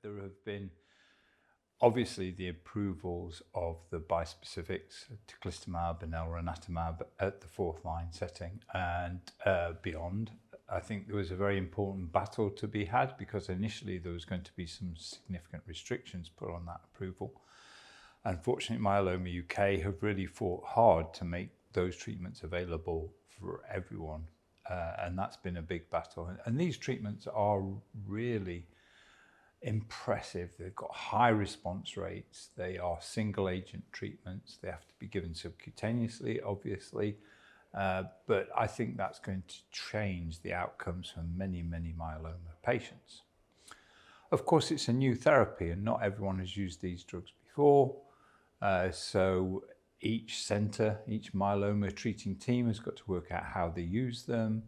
There have been obviously the approvals of the bispecifics, Teclistamab and Elranatamab at the fourth line setting and beyond. I think there was a very important battle to be had because initially there was going to be some significant restrictions put on that approval. Unfortunately, Myeloma UK have really fought hard to make those treatments available for everyone. And that's been a big battle. And these treatments are really impressive. They've got high response rates. They are single agent treatments. They have to be given subcutaneously, obviously. But I think that's going to change the outcomes for many, many myeloma patients. Of course, it's a new therapy and not everyone has used these drugs before. So each centre, each myeloma treating team has got to work out how they use them.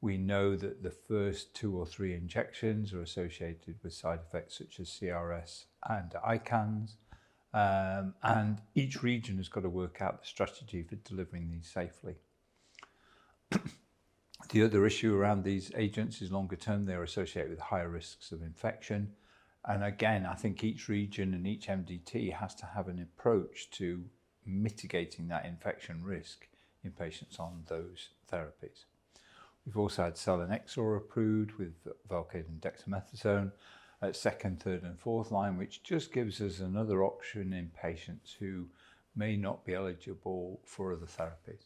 We know that the first 2 or 3 injections are associated with side effects such as CRS and ICANS. And each region has got to work out the strategy for delivering these safely. The other issue around these agents is longer term, they're associated with higher risks of infection. And again, I think each region and each MDT has to have an approach to mitigating that infection risk in patients on those therapies. We've also had Selinexor approved with Velcade and Dexamethasone at second, third and fourth line, which just gives us another option in patients who may not be eligible for other therapies.